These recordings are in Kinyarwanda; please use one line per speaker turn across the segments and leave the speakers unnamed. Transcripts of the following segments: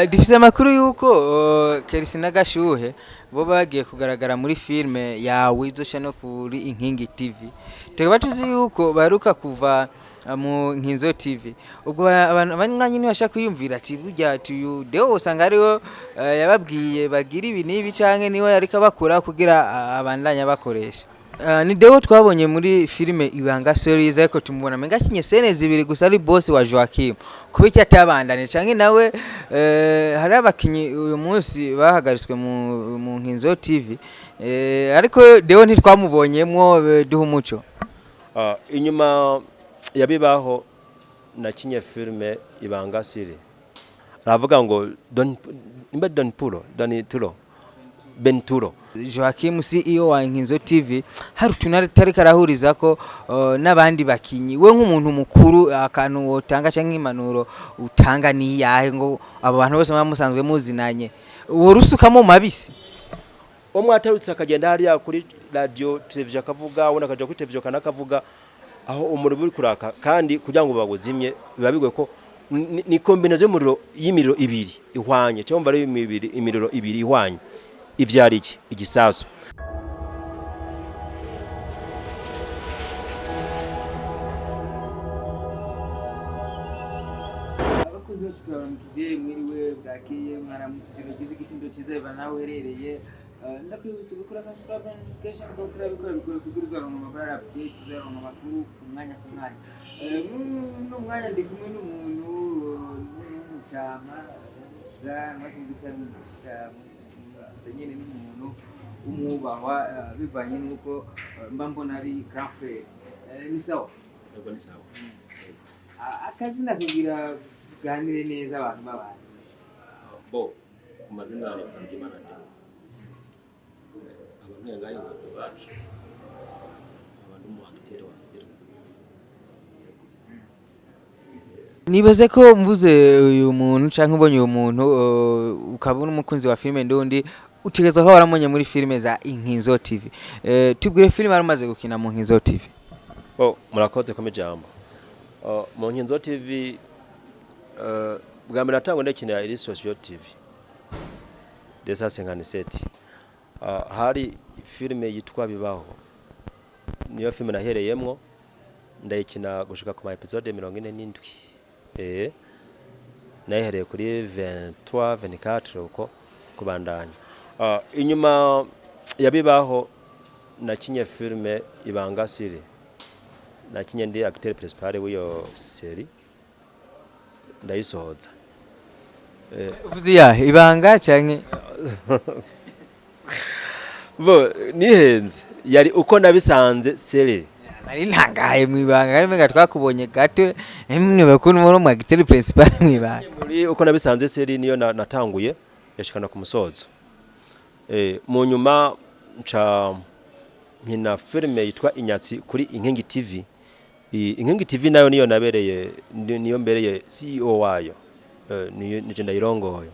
Dufise amakuru yuko Kercy na Gashuhe bo bagiye kugaragara muri filme yawe izosha no kuri Inkingi TV. Tukaba tuzi yuko baruka kuva mu Nkinzo TV. Ubwo abantu banywanyi ni bashaka kuyumvira ati burya tuyu deo usanga ariho yababwiye bagira ibi nibi canke niwe yarika bakora kugira abandanya bakoresha. Ni deo twabonye muri filme Ibanga series ariko tumubona menga kinye sene zibiri gusa ari boss wa Joachim kubiki atabandane canke nawe hari abakinyi uyu munsi bahagariswe mu Nkinzo TV ariko deo ntitwamubonyemwo duha umuco.
Inyuma yabibaho na kinye filme Ibanga series aravuga ngo don Turo Benturo
Joachim CEO wa Inkinzo TV hari utunari tari karahuriza ko n'abandi bakinyi we nk'umuntu mukuru akantu wotanga canke impanuro utanga ni yahe ngo abo bantu bose bamusanzwe muzinanye uwo rusukamo mabisi
umwatarutse akagenda hariya kuri radio television akavuga wona akaja kuri television kanakavuga aho umuriro uri kuraka kandi kugira ngo baguzimye biba bigwe ko ni combination y'imiriro ibiri ihwanye cyangwa bari imiriro ibiri ihwanye ivyari iki igisasu
abakozi bacu twaramukije mwiriwe bwakiye mwaramusije gize igitindo ciza nawe herereye ndakwibutsa gukora subscribe and notification ko turabikora bikore kugira uzaronka amakuru update uzaronka amakuru ku mwanya no mwanya ndi kumwe n'umuntu n'umutama basinzi kandi Islam senyene n'umuntu umubahwa bivanye nuko mba mbona ari grand frère ni sawa
yego ni sawa
akazi nakugira ganire neza abantu babazi
bo kumazina ya Imana abantu yangaye bazo bacu abantu mu acteur wa film
nibaze ko mvuze uyu muntu canke ubonye uyu muntu ukabona umukunzi wa filme ndundi utegezwa ko waramonye muri filme za Inkinzo TV. Tubwire filme arumaze gukina mu Inkinzo TV.
Murakoze ko mijambo. Mu Inkinzo TV bwa mbere natangwe ndakina iri social TV. Desa 57. Hari filme yitwa Bibaho. Niyo filme nahereyemwo ndayikina gushika ku ma episode 47. Nahereye kuri 23 24 uko kubandanya. Inyuma yabibaho na kinye filme Ibanga series na kinye ndi acteur principal w'iyo series ndayisohoza
uvuze ya Ibanga canke
bo nihenze yari uko nabisanze series
nari ntangaye mu Ibanga kandi menga twakubonye gato emwe bakuru mu acteur principal mu Ibanga
muri uko nabisanze series niyo natanguye yashikana ku musozo mu nyuma nca nkina filme yitwa Inyatsi kuri Inkingi TV. Inkingi TV nayo niyo nabereye niyo mbereye CEO wayo nije ndayirongoye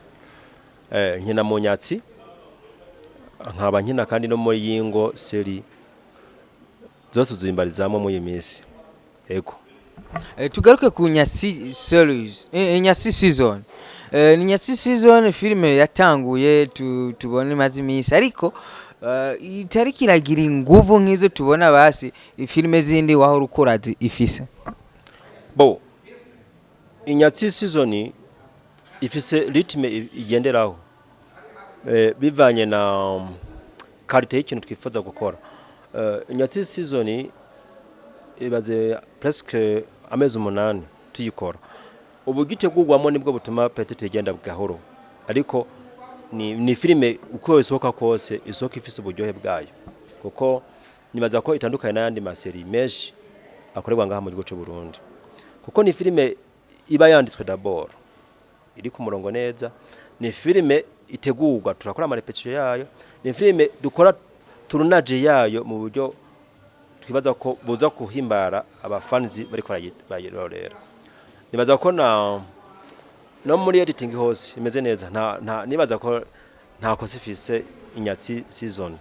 nkina mu Nyatsi nkaba nkina kandi no muri yingo series zose uzimbarizamo mu yimisi yego.
Tugaruke ku Nyatsi series Nyatsi season ni Nyatsi season filme yatanguye tubone mazimisi ariko itariki iragira inguvu nk'izo tubona basi filme zindi waho rukorazi ifise
bo Inyatsi season ifise ritme igenderaho bivanye na karite y'ikintu twifuza gukora. Inyatsi season ibaze presque amezi 8 tuyikora ubu gitegurwamo nibwo butuma petite igenda bwahoro ariko ni filme uko isohoka kose isohoka ifise uburyohe bwayo kuko nibaza ko itandukanye n'ayandi maseri menshi akorerwa ngaha mu gihugu cy'u Burundi kuko ni filme iba yanditswe d'abord iri ku murongo neza ni filme itegurwa turakora ama repetition yayo ni filme dukora turunaje yayo mu buryo twibaza ko buza kuhimbara abafanzi bari bayirorera nibaza ko no muri editing hose imeze neza nibaza ko nta kosifise Inyatsi season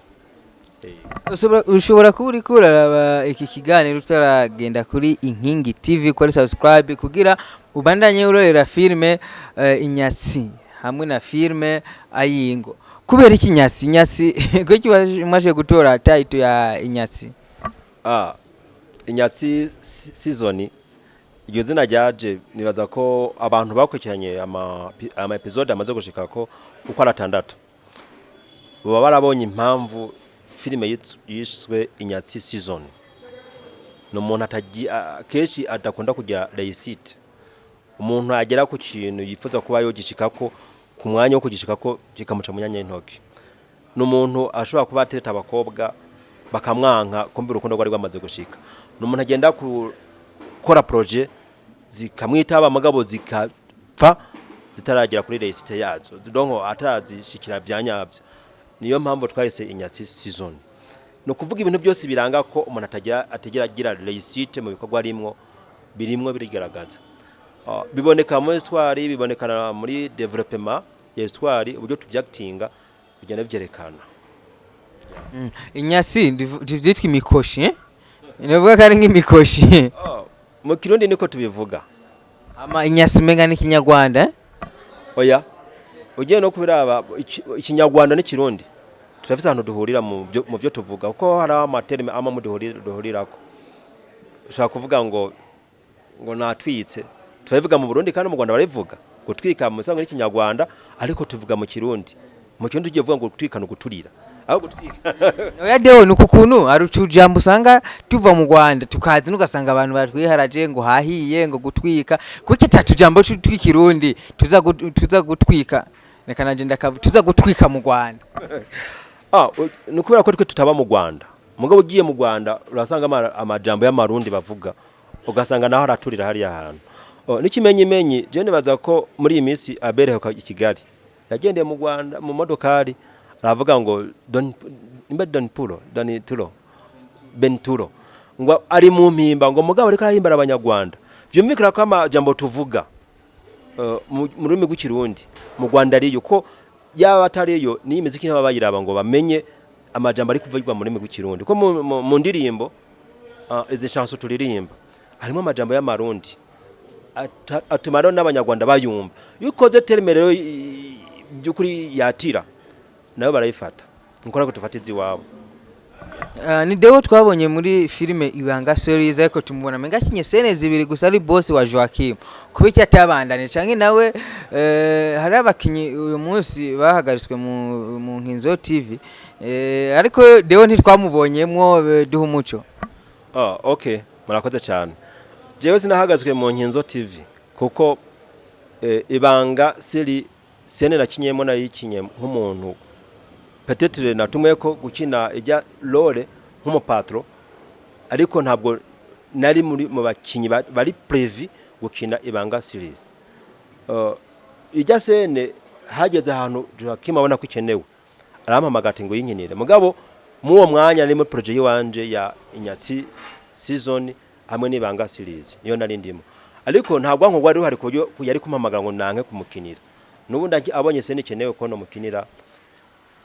ushobora kuba uri kuraraba iki kiganiro utaragenda kuri Inkingi TV kuri subscribe kugira ubandanye urorera filme Inyatsi hamwe na filme Ayingo. Kubera iki Inyatsi gweki waje gutora title ya Inyatsi?
Inyatsi season iryo zina ryaje nibaza ko abantu bakurikiranye ama episode amaze gushika ko uko ari 6 baba barabonye impamvu filime yiswe Inyatsi season. No muntu keshi adakunda kujya réussite. Umuntu agera ku kintu yifuza kuba yogishikako ku mwanya wo kugishikako kikamuca munyanya y'intoki. No muntu ashobora kuba atereta abakobwa bakamwanka kumbe urukundo rwari rwamaze gushika. No muntu agenda gukora projet zikamwitaba amagabo zikapfa zitaragera kuri réussite yazo. Donc atarazishikira byanyabyo. Niyo mpamvu twahise Inyatsi season. No kuvuga ibintu byose biranga ko umuntu ategera agira réussite mu bikorwa birimwo birigaragaza. Biboneka mu histoire, bibonekana muri development ya histoire, uburyo tuvyactinga bigenda byerekana.
Inyatsi divyitwa imikoshi inavuga ko ari nk'imikoshi.
Mu Kirundi niko tubivuga.
Inyatsi menga ni Kinyarwanda
oya ugiye no kubiraba Ikinyarwanda n'Ikirundi turafise ahantu duhurira mu byo tuvuga kuko hari amaterme mu duhurirako. Ushaka kuvuga ngo natwitse turavuga mu Burundi kandi mu Rwanda barivuga gutwika mu sango n'Ikinyarwanda ariko tuvuga mu Kirundi. Mu Kirundi ugiye vuga ngo gutwika no guturira aho gutwika.
Oya dewo nuko kuntu ari tujambo usanga tuva mu Rwanda tukazi nugasanga abantu batwiharaje ngo hahiye ngo gutwika kuko tatujambo tw'ikirundi tuza gutwika nekanaje tuza gutwika mu Rwanda.
Nukubera ko twe tutaba mu Rwanda mugabo ugiye mu Rwanda urasanga amajambo y'amarundi bavuga ugasanga naho araturira hari ahantu. N'ikimenyimenyi je nibaza ko muri iyi minsi abereho i Kigali yagendeye mu Rwanda mu modokari aravuga ngo Benturo ngo ari mu mpimba ngo mugabo ariko arahimbara abanyarwanda. Byumvikira ko amajambo tuvuga mu rurimi rw'ikirundi mu Rwanda ari yuko yaba atariyo ni imiziki n'aba bayiraba ngo bamenye amajambo ari kuvugwa mu rurimi rw'ikirundi ko mu ndirimbo izi chanson turirimba harimo amajambo y'amarundi atumaro n'abanyarwanda bayumva. Yukoze terme rero byukuri yatira nayo barayifata nko nako tufatizi wabo.
Ni dewo twabonye muri filime Ibanga series ariko tumubona menga kinye sene zibiri gusa ari boss wa Joachim kubiki atabandane canke nawe hari abakinyi uyu munsi bahagariswe mu Inkinzo TV ariko dewo ntitwamubonyemwo duha umuco.
Okay murakoze cyane. Jewe sinahagazwe mu Inkinzo TV kuko Ibanga series sene nakinyemo na yikinye nk'umuntu peut-être natumwe ko gukina ijya role nk'umupatro ariko ntabwo nari mu bakinyi bari prevu gukina Ibanga series. Ijya sene hageze ahantu Joachim abona ko ikenewe arampamagata ngo yinkinire mugabo mu uwo mwanya ari mu project yanje ya Inyatsi season hamwe n'Ibanga series iyo nari ndimo ariko ntabwo nko gwari hari ko yari kumpamagara ngo nanke kumukinira. Nubundi abonye sene ikenewe ko no mukinira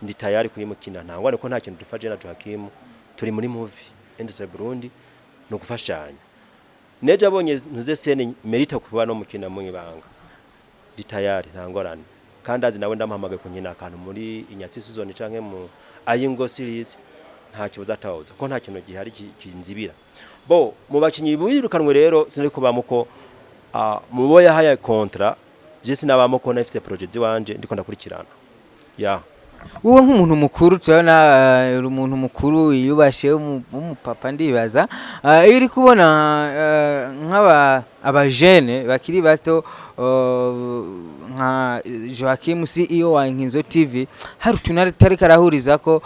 ndi tayari kuyimukina ntangwane ko nta kintu dufaje na Joachim turi muri movie industry Burundi no gufashanya. Neje abonye ntuze sene merita kuba no mukina mu Ibanga ndi tayari ntangorane kandi azi nawe ndamuhamagaye kunkina akantu muri Inyatsi season canke mu Ayingo series nta kibazo atawuza ko nta kintu gihari kinzibira. Mu bakinyi birukanwe rero sinari kubamuko mubo yahaye contrat je sinabamo ko nafite project wanje ndiko ndakurikirana.
Uwo nk'umuntu mukuru turabona umuntu mukuru yubashe umupapa ndibaza iri kubona abajene bakiri bato nka Joachim CEO wa Inkinzo TV hari tunari tari karahuriza ko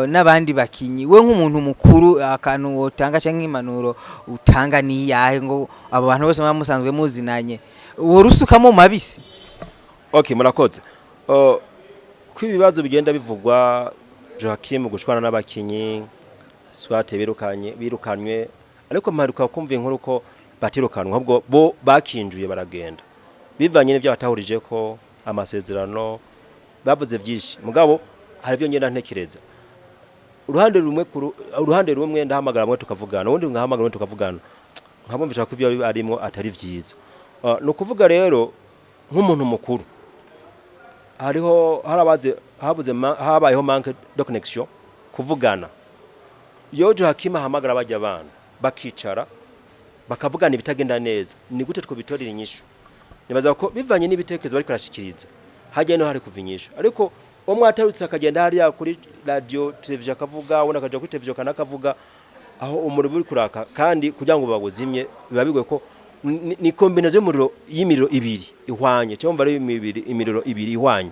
n'abandi bakinyi we nk'umuntu mukuru akantu wotanga canke impanuro utanga ni yahe ngo abo bantu bose bamusanzwe muzinanye urusukamo mabisi.
Okay murakoze. Kwibibazo bigenda bivugwa Joachim gushwana n'abakinyi swate birukanwe ariko mparuka kumva inkuru ko batirukanwa ahubwo bo bakinjuye baragenda bivanye n'ibyo batahurije ko amasezerano bavuze byinshi mugabo hari byo ngenda ntekereza uruhande rumwe ndahamagara mwe tukavugana ubundi ngahamagara mwe tukavugana nkabumvisha ko ivyo arimo atari vyiza no kuvuga rero nk'umuntu mukuru hariho habayeho manque de connection kuvugana yo Joachim ahamagara bajya abana bakicara bakavugana ibitagenda neza ni gute twobitorira inyishu nibaza ko bivanye n'ibitekerezo bari kurashikiriza hajya no hari kuvinyisha ariko umwatarutse akagenda hariya kuri radio television akavuga ubona akaja kuri television kanakavuga aho umuriro buri kuraka kandi kugira ngo babuzimye biba bigwe ko ni combination y'imiro ibiri ihwanye cyangwa ari imiriro ibiri ihwanye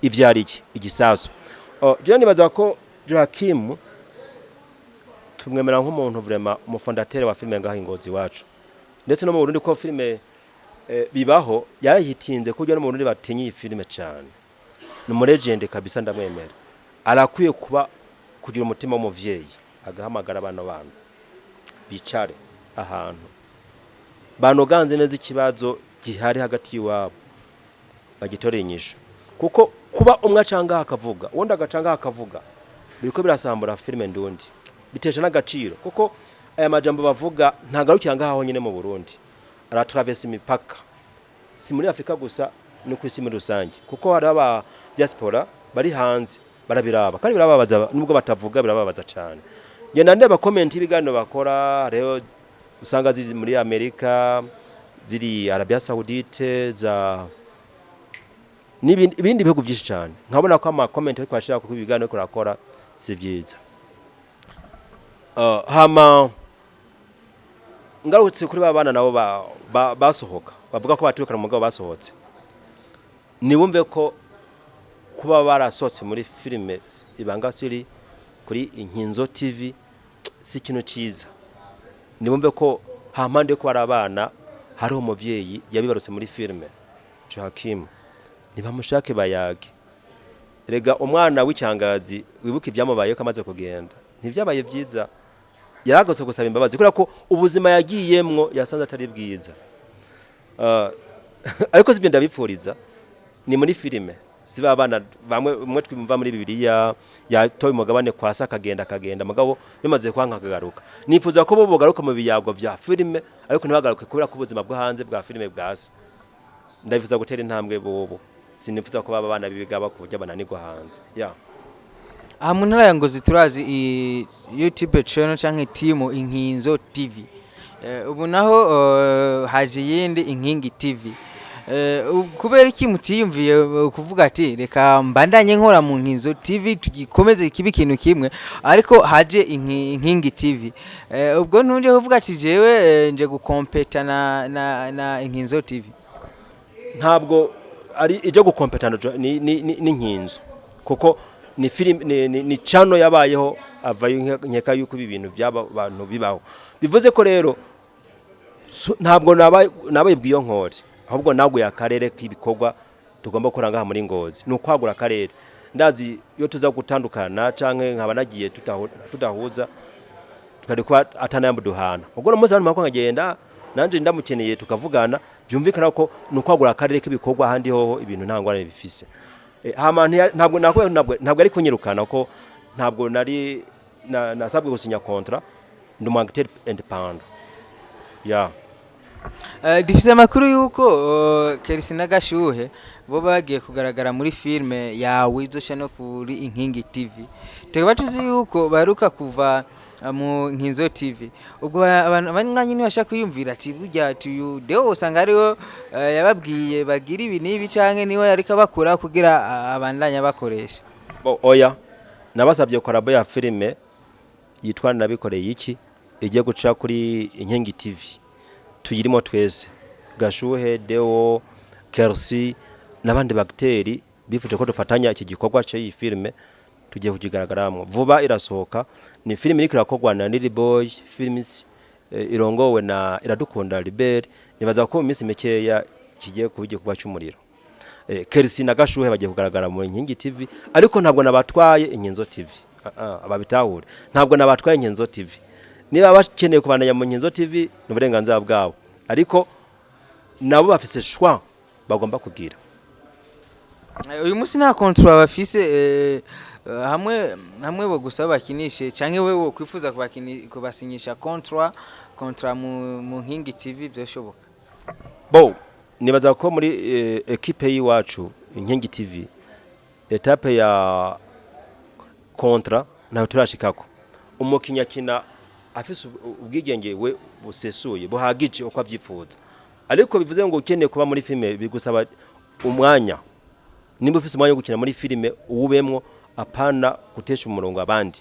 ivyari iki igisaso je nibaza ko Joachim tumwemera nk'umuntu vraiment umufondateur wa filme ngaho Ingozi wacu ndetse no mu Burundi ko filme bibaho yarayitinze kujya no mu Burundi batinyi iyi filme cyane ni mu legend kabisa ndamwemera arakwiye kugira umutima w'umuvyeyi agahamagara abana bantu bicare ahantu banoganze neza ikibazo gihari hagati yiwabo bagitoreye inyishu kuko kuba umwe acanga akavuga undi agacanga akavuga biriko birasambura filme ndundi bitesha n'agaciro kuko aya majambo bavuga ntagarukira ngaho nyine mu Burundi aratraverse imipaka si muri Afrika gusa no kwisi muri rusange kuko hari aba diaspora bari hanze barabiraba kandi birababaza nubwo batavuga birababaza cyane ngenda ndeba comment ibiganiro bakora rero usanga ziri muri Amerika ziri Arabia Saudite za ibindi bihugu byinshi cyane nkabona ko ama comment ariko bashaka ku ibiganiro kurakora si byiza hama ngarutse kuri babana nabo basohoka bavuga ko baturukana mu mugabo basohotse niwumve ko kuba barasohotse muri filme Ibanga siri kuri Inkinzo TV si kintu cyiza niwumve ko hampande ko barabana hari umuvyeyi yabibarutse muri filme Joachim nibamushake bayage rega umwana w'icyangazi wibuka ibyamubaye ko amaze kugenda ntivyabaye byiza yaragose gusaba imbabazi kubera ko ubuzima yagiyemwo yasanze atari bwiza ariko sibyo ndabipfuriza ni muri filme siba abana bamwe umwe twimva muri Bibiliya yatoye umugabane kwasa akagenda mugabo bimaze kwanka kagaruka nifuza ko bo bogaruka mu biyago bya filme ariko ntibagaruke kubera ko ubuzima bwo hanze bwa filme bwasa ndabifuza gutera intambwe bobo sinifuza ko baba abana bibigaba kujya bananirwa hanze
aha mu ntara ya Ngozi turazi YouTube channel canke team Inkinzo TV ubu naho haje yindi Inkingi TV kubera iki mutiyumviye kuvuga ati reka mbandanye nkora mu Inkinzo TV tugikomeze kibi kintu kimwe ariko haje Inkingi TV ubwo ntunje kuvuga ati jewe nje gukompeta na Inkinzo TV
ntabwo ari ije gukompetana ni Inkinzo kuko ni film ni channel yabayeho avayo nkeka yuko ibintu byaba bantu bibaho bivuze ko rero ntabwo nabaye bwiyo nkore ahubwo naguye akarere k'ibikorwa tugomba kuranga muri Ngozi no kwagura akarere ndazi yo tuza gutandukana canke nkaba nagiye tudahuza tukari kwa atanayambu duhana ubwo no muzi abantu makangagenda nanje ndamukeneye tukavugana byumvikana ko no kwagura akarere k'ibikorwa handi ho ibintu ntangwane bifise ntabwo ari kunyirukana ko ntabwo nari nasabwe gusinya contrat ndumu acteur independent
difise amakuru yuko Kercy na Gashuhe bo bagiye kugaragara muri filme yawe izosha no kuri Inkingi TV tukaba tuzi yuko baruka kuva mu Inkinzo TV ubwo abantu banywanyi ni bashaka kuyumvira ati burya tuyu deo usanga ariho yababwiye bagira ibi nibi canke niwe yarika bakora kugira abandanya bakoresha
oya nabasabye korabo ya filme yitwa nabikoreye iki igiye guca kuri Inkingi TV tuyirimo twese Gashuhe Deo Kercy nabandi bakteri bifuje ko dufatanya iki gikorwa cyo iyi filme tugiye kugigaragaramwe vuba irasohoka ni filme iri kurakogwa na Lily Boy Films irongowe na Iradukunda Libert nibaza ko iminsi mekeya kigiye kubije kuba cy'umuriro Kercy na Gashuhe bagiye kugaragara mu Inkingi TV ariko ntabwo nabatwaye Inkinzo TV ababitahure ntabwo nabatwaye Inkinzo TV niba bakeneye kubandanya mu Inkinzo TV n'uburenganzira bwabo ariko nabo bafise shwa bagomba kugira
uyu munsi nta contrat bafise hamwe bo gusaba bakinishe canke wewe kwifuza kubasinyisha contrat mu nkingi TV byoshoboka.
Bo nibaza ko muri equipe yiwacu inkingi TV etape ya contrat naho turashikako umukinya kina afise ubwigenge we busesuye buhagije uko avyifuza ariko bivuze ngo ukeneye kuba muri filme bigusaba umwanya nimba ufise umwanya wo gukina muri filme uwubemwo apana gutesha umurongo abandi